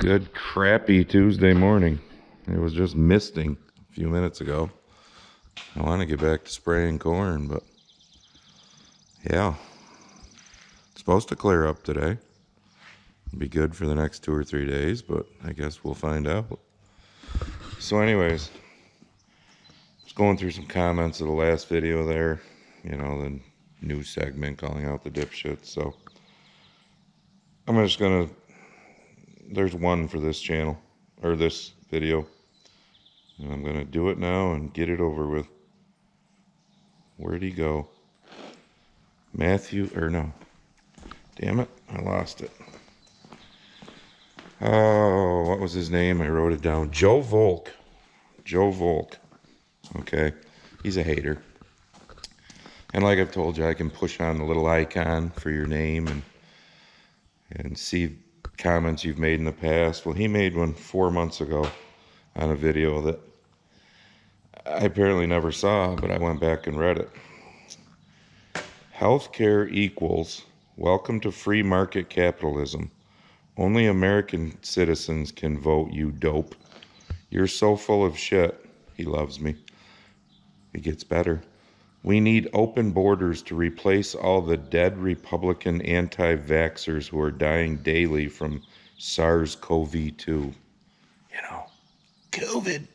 Good crappy Tuesday morning. It was just misting a few minutes ago. I want to get back to spraying corn, but yeah, it's supposed to clear up today. Be good for the next 2 or 3 days, but I guess we'll find out. So anyways, just going through some comments of the last video there, you know, the new segment calling out the dipshits. So I'm just gonna, there's one for this channel, or this video, and I'm gonna do it now and get it over with. Where'd he go? Matthew, or no. Damn it, I lost it. Oh, what was his name? I wrote it down. Joe Volk. Joe Volk. Okay, he's a hater. And like I've told you, I can push on the little icon for your name and see comments you've made in the past. Well, he made one 4 months ago on a video that I apparently never saw, but I went back and read it. Healthcare equals welcome to free market capitalism. Only American citizens can vote, you dope. You're so full of shit. He loves me. It gets better. We need open borders to replace all the dead Republican anti-vaxxers who are dying daily from SARS-CoV-2. You know, COVID.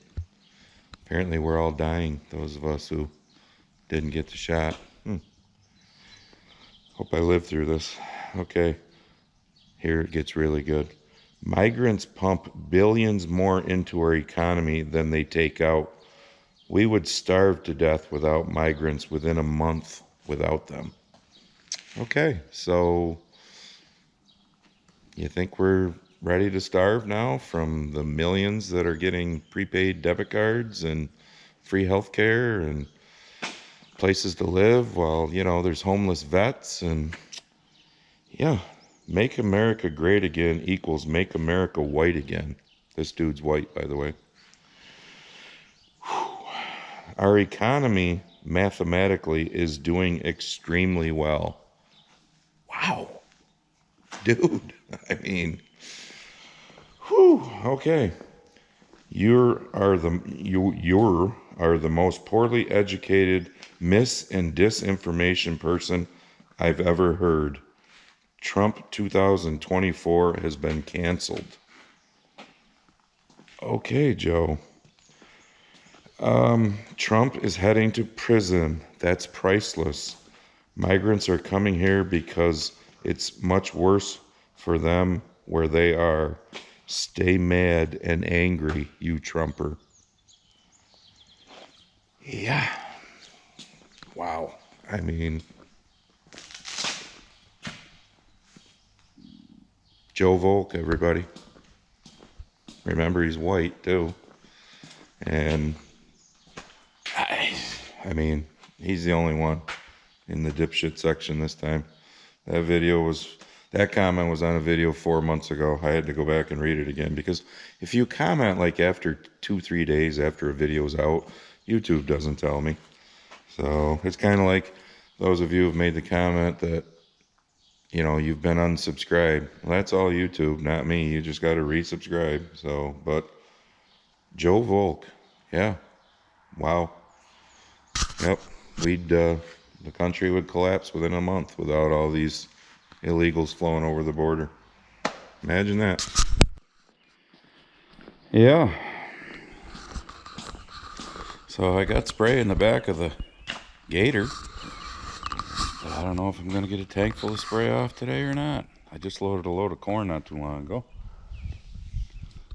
Apparently we're all dying, those of us who didn't get the shot. Hope I live through this. Okay, here it gets really good. Migrants pump billions more into our economy than they take out. We would starve to death without migrants within a month without them. Okay, so you think we're ready to starve now from the millions that are getting prepaid debit cards and free health care and places to live while, you know, there's homeless vets? And yeah, make America great again equals make America white again. This dude's white, by the way. Our economy mathematically is doing extremely well. Wow, dude. I mean, whew, okay. You are the most poorly educated mis and disinformation person I've ever heard. Trump 2024 has been canceled. Okay, Joe. Trump is heading to prison. That's priceless. Migrants are coming here because it's much worse for them where they are. Stay mad and angry, you Trumper. Yeah. Wow. I mean, Joe Volk, everybody. Remember, he's white, too. And, I mean, he's the only one in the dipshit section this time. That comment was on a video 4 months ago. I had to go back and read it again because if you comment like after 2-3 days after a video's out, YouTube doesn't tell me. So it's kind of like those of you who've made the comment that, you know, you've been unsubscribed. Well, that's all YouTube, not me. You just got to resubscribe. So, but Joe Volk, yeah, wow. Yep, the country would collapse within a month without all these illegals flowing over the border. Imagine that. Yeah. So I got spray in the back of the Gator. But I don't know if I'm going to get a tank full of spray off today or not. I just loaded a load of corn not too long ago.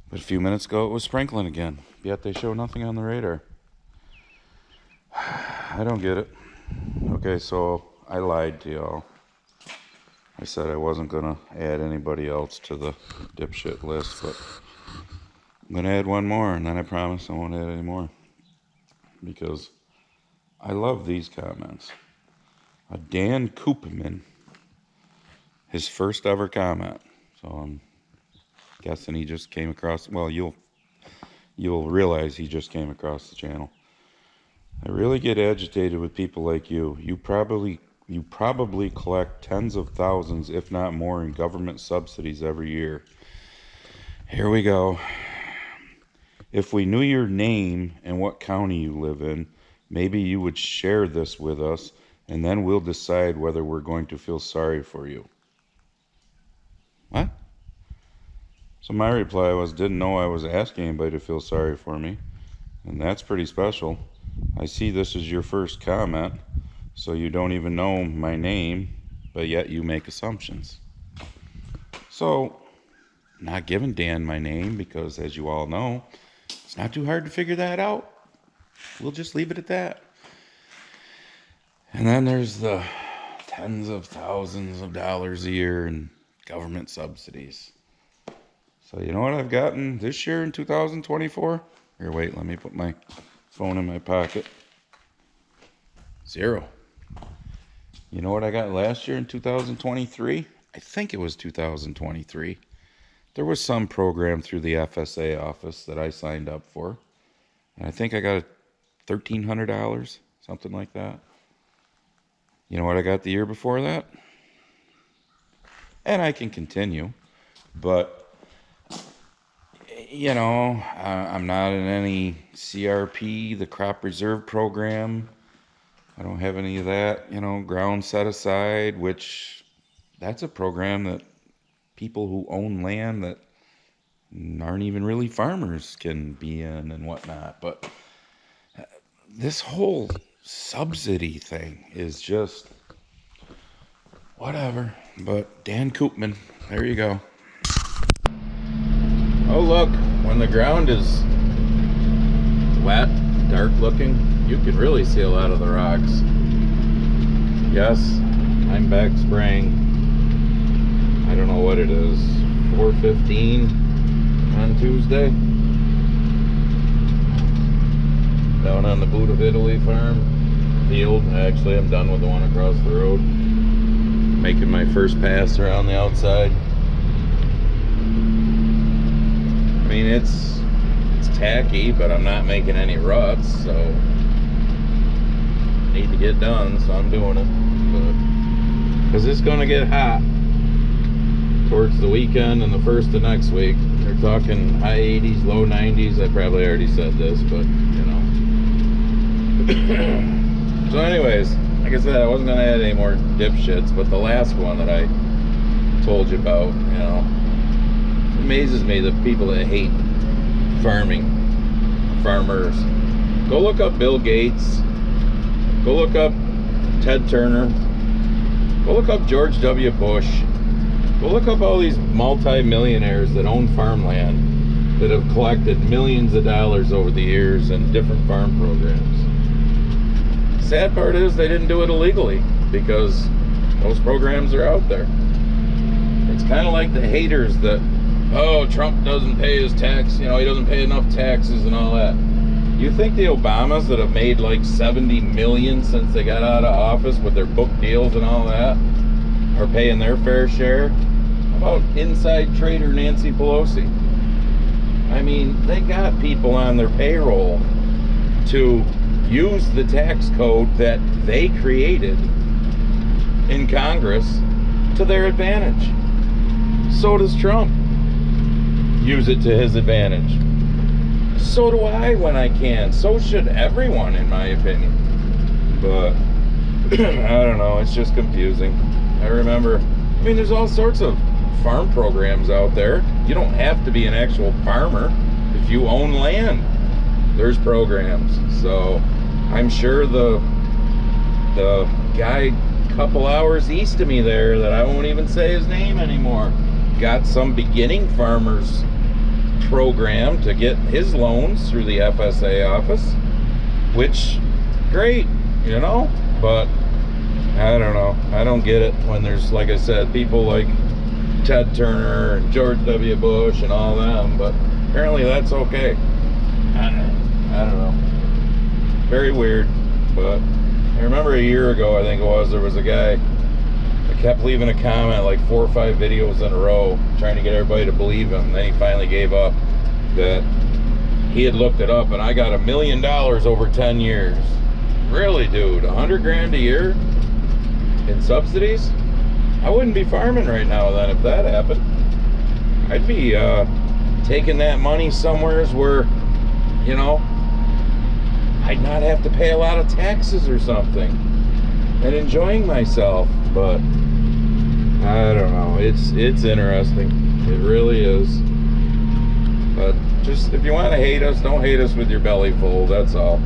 But a few minutes ago it was sprinkling again. Yet they show nothing on the radar. I don't get it. Okay, so I lied to y'all. I said I wasn't going to add anybody else to the dipshit list, but I'm going to add one more, and then I promise I won't add any more. Because I love these comments. Dan Koopman, his first ever comment. So I'm guessing he just came across, well, you'll realize he just came across the channel. I really get agitated with people like you. You probably collect tens of thousands, if not more, in government subsidies every year. Here we go. If we knew your name and what county you live in, maybe you would share this with us, and then we'll decide whether we're going to feel sorry for you. What? So my reply was, didn't know I was asking anybody to feel sorry for me. And that's pretty special. I see this is your first comment, so you don't even know my name, but yet you make assumptions. So, not giving Dan my name because, as you all know, it's not too hard to figure that out. We'll just leave it at that. And then there's the tens of thousands of dollars a year in government subsidies. So you know what I've gotten this year in 2024? Here, wait, let me put my phone in my pocket. 0. You know what I got last year in 2023? I think it was 2023. There was some program through the FSA office that I signed up for. And I think I got $1,300, something like that. You know what I got the year before that? And I can continue, but, you know, I'm not in any CRP, the crop reserve program. I don't have any of that, you know, ground set aside, which that's a program that people who own land that aren't even really farmers can be in and whatnot. But this whole subsidy thing is just whatever. But Dan Koopman, there you go. Oh look, when the ground is wet, dark looking, you can really see a lot of the rocks. Yes, I'm back spraying. I don't know what it is, 4:15 on Tuesday. Down on the Boot of Italy farm field. Actually, I'm done with the one across the road. Making my first pass around the outside. I mean, it's tacky, but I'm not making any ruts, so I need to get done, so I'm doing it. Because it's going to get hot towards the weekend and the first of next week. They're talking high 80s, low 90s. I probably already said this, but you know. So anyways, like I said, I wasn't going to add any more dipshits, but the last one that I told you about, you know, it amazes me the people that hate farmers. Go look up Bill Gates. Go look up Ted Turner. Go look up George W. Bush. Go look up all these multi-millionaires that own farmland that have collected millions of dollars over the years in different farm programs. Sad part is they didn't do it illegally because those programs are out there. It's kind of like the haters that, oh, Trump doesn't pay his tax, you know, he doesn't pay enough taxes and all that. You think the Obamas that have made like 70 million since they got out of office with their book deals and all that are paying their fair share? How about inside trader Nancy Pelosi? I mean, they got people on their payroll to use the tax code that they created in Congress to their advantage. So does Trump use it to his advantage. So do I when I can. So should everyone, in my opinion. But I don't know, it's just confusing. I remember, I mean, there's all sorts of farm programs out there. You don't have to be an actual farmer. If you own land, there's programs. So I'm sure the guy a couple hours east of me there, that I won't even say his name anymore, got some beginning farmers program to get his loans through the FSA office, which great, you know, but I don't know, I don't get it when there's, like I said, people like Ted Turner and George W. Bush and all them, but apparently that's okay. I don't know, very weird. But I remember a year ago, I think it was, there was a guy that kept leaving a comment like 4 or 5 videos in a row trying to get everybody to believe him. Then he finally gave up that he had looked it up, and I got $1 million over 10 years. Really, dude? 100 grand a year in subsidies? I wouldn't be farming right now then if that happened. I'd be taking that money somewheres where, you know, I'd not have to pay a lot of taxes or something, and enjoying myself. But I don't know. It's interesting. It really is. But just, if you want to hate us, don't hate us with your belly full. That's all.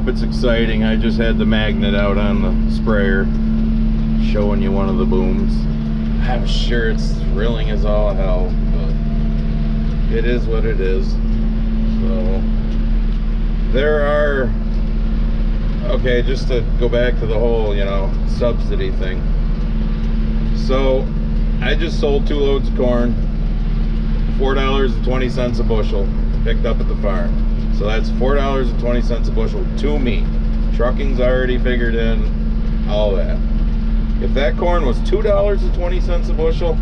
It's exciting. I just had the magnet out on the sprayer showing you one of the booms. I'm sure it's thrilling as all hell, but it is what it is. So there are, okay, just to go back to the whole, you know, subsidy thing. So I just sold 2 loads of corn, $4.20 a bushel, picked up at the farm. So that's $4.20 a bushel to me. Trucking's already figured in, all that. If that corn was $2.20 a bushel,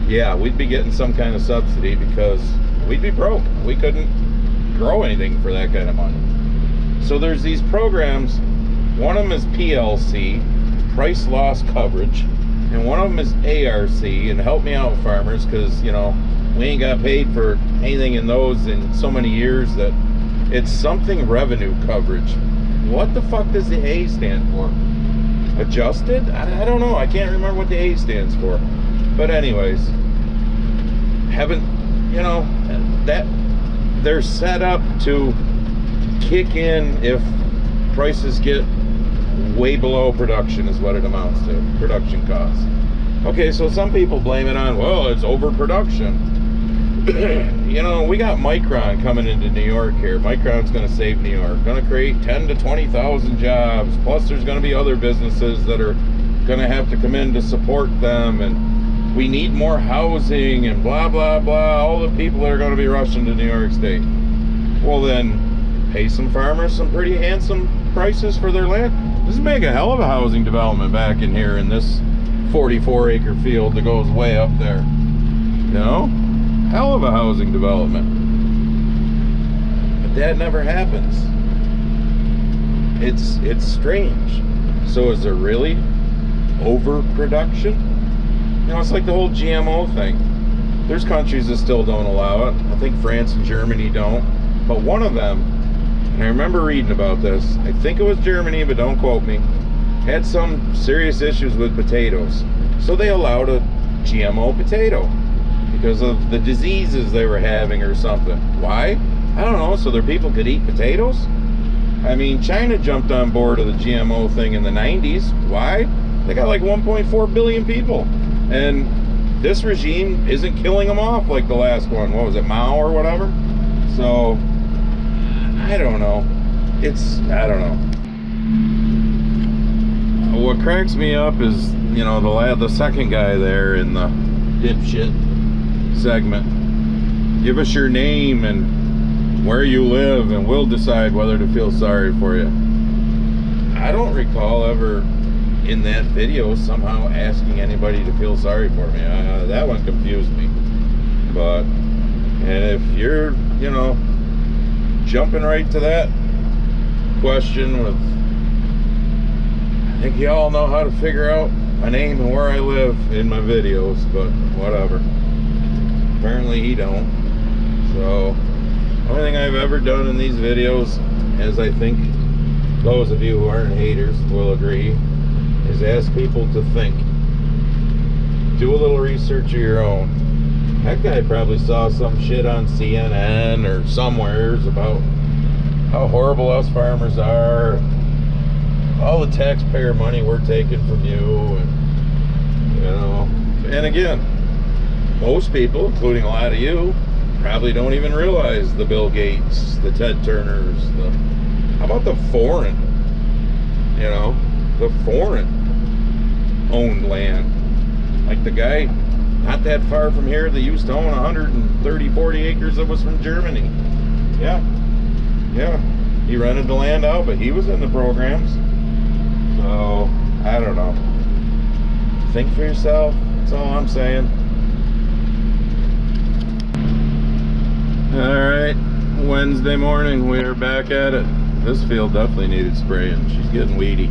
yeah, we'd be getting some kind of subsidy because we'd be broke. We couldn't grow anything for that kind of money. So there's these programs. One of them is PLC, price loss coverage, and one of them is ARC, and help me out, farmers, because, you know, we ain't got paid for anything in those in so many years that It's something revenue coverage. What the fuck does the A stand for? Adjusted? I don't know. I can't remember what the A stands for. But anyways, you know, that they're set up to kick in if prices get way below production is what it amounts to, production costs. Okay, so some people blame it on, well, it's overproduction. You know, we got Micron coming into New York here. Micron's going to save New York, going to create 10 to 20,000 jobs. Plus, there's going to be other businesses that are going to have to come in to support them, and we need more housing and blah, blah, blah. All the people that are going to be rushing to New York State. Well, then, pay some farmers some pretty handsome prices for their land. This is make a hell of a housing development back in here in this 44-acre field that goes way up there. You know? Hell of a housing development. But that never happens. It's strange. So is there really overproduction? You know, it's like the whole GMO thing. There's countries that still don't allow it. I think France and Germany don't. But one of them, and I remember reading about this, I think it was Germany, but don't quote me, had some serious issues with potatoes. So they allowed a GMO potato because of the diseases they were having or something. Why? I don't know, so their people could eat potatoes? I mean, China jumped on board of the GMO thing in the 90s. Why? They got like 1.4 billion people. And this regime isn't killing them off like the last one. What was it, Mao or whatever? So, I don't know. I don't know. What cracks me up is, you know, the second guy there in the dipshit segment. Give us your name and where you live and we'll decide whether to feel sorry for you. I don't recall ever in that video somehow asking anybody to feel sorry for me. That one confused me. But, and if you're, you know, jumping right to that question with, I think you all know how to figure out my name and where I live in my videos, but whatever. Apparently he don't. So, the only thing I've ever done in these videos, as I think those of you who aren't haters will agree, is ask people to think. Do a little research of your own. That guy probably saw some shit on CNN or somewheres about how horrible us farmers are, all the taxpayer money we're taking from you, and, you know, and again, most people, including a lot of you, probably don't even realize the Bill Gates, the Ted Turners, how about the foreign, you know, the foreign owned land. Like the guy not that far from here that used to own 130, 40 acres that was from Germany. Yeah, he rented the land out, but he was in the programs. So, I don't know. Think for yourself, that's all I'm saying. Alright, Wednesday morning, we are back at it. This field definitely needed spraying. She's getting weedy.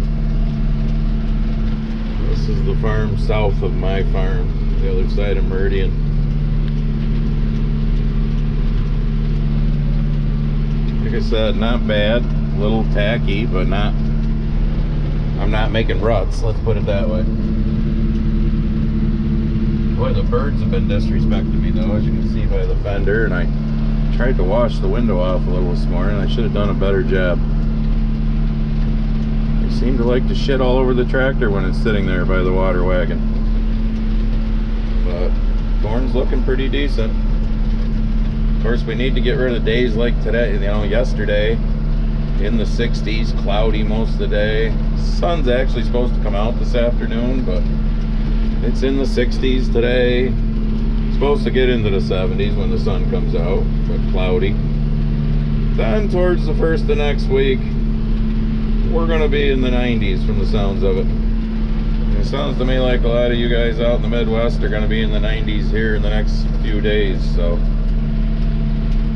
This is the farm south of my farm, the other side of Meridian. Like I said, not bad. A little tacky, but not, I'm not making ruts, let's put it that way. Boy, the birds have been disrespecting me though, as you can see by the fender, and I tried to wash the window off a little this morning. I should have done a better job. They seem to like to shit all over the tractor when it's sitting there by the water wagon. But corn's looking pretty decent. Of course, we need to get rid of days like today, you know, yesterday in the 60s, cloudy most of the day. Sun's actually supposed to come out this afternoon, but it's in the 60s today. Supposed to get into the 70s when the sun comes out, but cloudy. Then towards the first of next week, we're going to be in the 90s from the sounds of it. And it sounds to me like a lot of you guys out in the Midwest are going to be in the 90s here in the next few days, so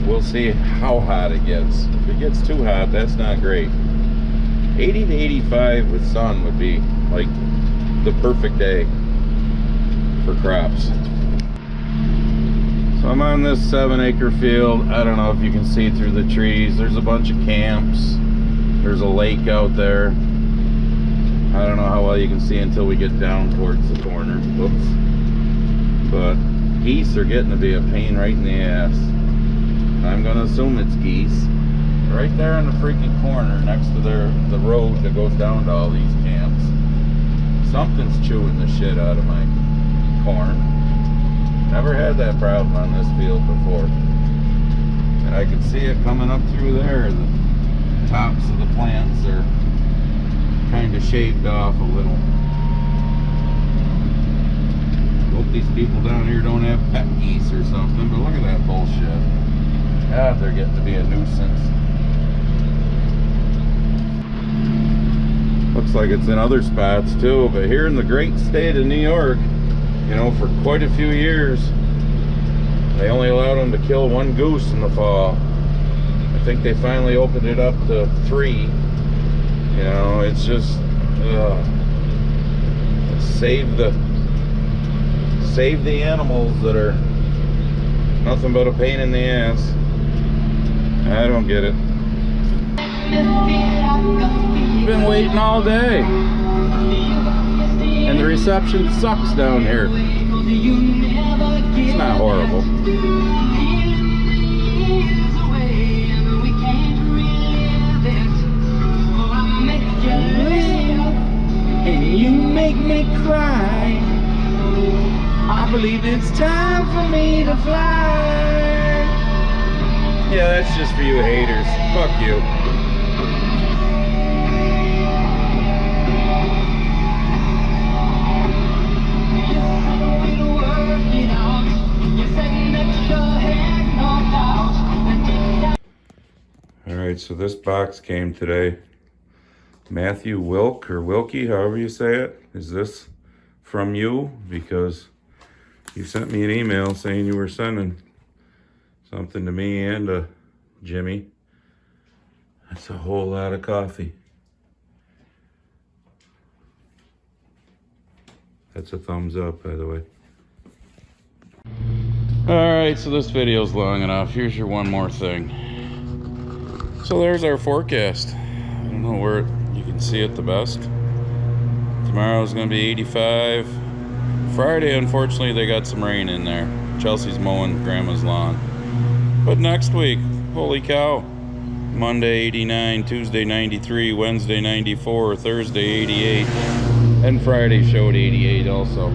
we'll see how hot it gets. If it gets too hot, that's not great. 80 to 85 with sun would be like the perfect day for crops. So I'm on this 7-acre field. I don't know if you can see through the trees. There's a bunch of camps. There's a lake out there. I don't know how well you can see until we get down towards the corner. Whoops. But geese are getting to be a pain right in the ass. I'm gonna assume it's geese. Right there in the freaking corner next to the road that goes down to all these camps. Something's chewing the shit out of my corn. Never had that problem on this field before. And I can see it coming up through there. The tops of the plants are kind of shaved off a little. Hope these people down here don't have pet geese or something, but look at that bullshit. God, they're getting to be a nuisance. Looks like it's in other spots too, but here in the great state of New York, you know, for quite a few years, they only allowed them to kill 1 goose in the fall. I think they finally opened it up to 3. You know, it's just save the animals that are nothing but a pain in the ass. I don't get it. Been waiting all day. And the reception sucks down here. It's not horrible. And you make me cry. I believe it's time for me to fly. Yeah, that's just for you haters. Fuck you. Alright, so this box came today. Matthew Wilk, or Wilkie, however you say it. Is this from you? Because you sent me an email saying you were sending something to me and Jimmy. That's a whole lot of coffee. That's a thumbs up, by the way. Alright, so this video's long enough. Here's your one more thing. So there's our forecast. I don't know where you can see it the best. Tomorrow's gonna be 85. Friday, unfortunately, they got some rain in there. Chelsea's mowing grandma's lawn. But next week, holy cow. Monday 89, Tuesday 93, Wednesday 94, Thursday 88, and Friday showed 88 also.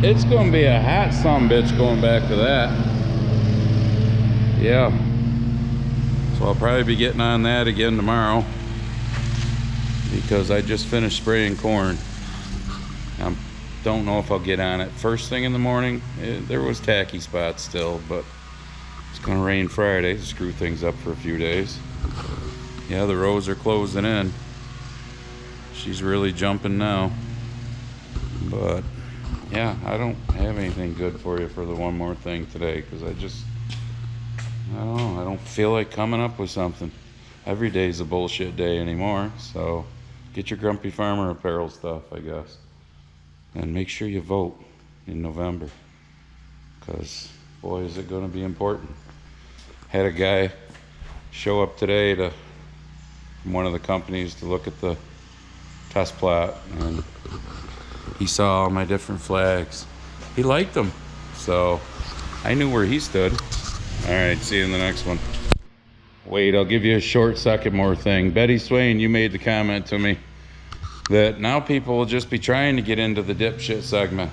It's gonna be a hot sumbitch going back to that. Yeah. So I'll probably be getting on that again tomorrow because I just finished spraying corn. I don't know if I'll get on it first thing in the morning. There was tacky spots still, but it's gonna rain Friday to screw things up for a few days. Yeah, the rows are closing in. She's really jumping now. But yeah, I don't have anything good for you for the one more thing today because I don't know, I don't feel like coming up with something. Every day's a bullshit day anymore, so get your Grumpy Farmer apparel stuff, I guess. And make sure you vote in November, because boy, is it going to be important. Had a guy show up today from one of the companies to look at the test plot, and he saw all my different flags. He liked them, so I knew where he stood. All right, see you in the next one. Wait, I'll give you a short second more thing. Betty Swain, you made the comment to me that now people will just be trying to get into the dipshit segment.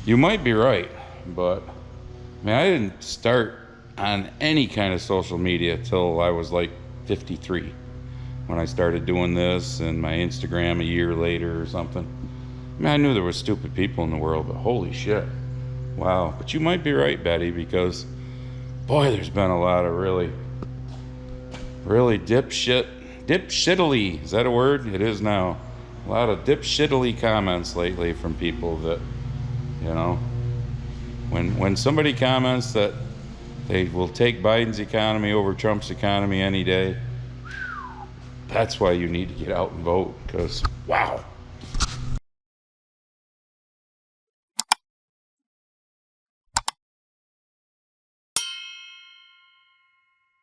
You might be right, but I mean, I didn't start on any kind of social media till I was like 53 when I started doing this, and my Instagram a year later or something. I mean, I knew there were stupid people in the world, but holy shit. Wow. But you might be right, Betty, because boy, there's been a lot of really dipshittily, is that a word? It is now. A lot of dipshittily comments lately from people that, you know, when somebody comments that they will take Biden's economy over Trump's economy any day, that's why you need to get out and vote, because wow.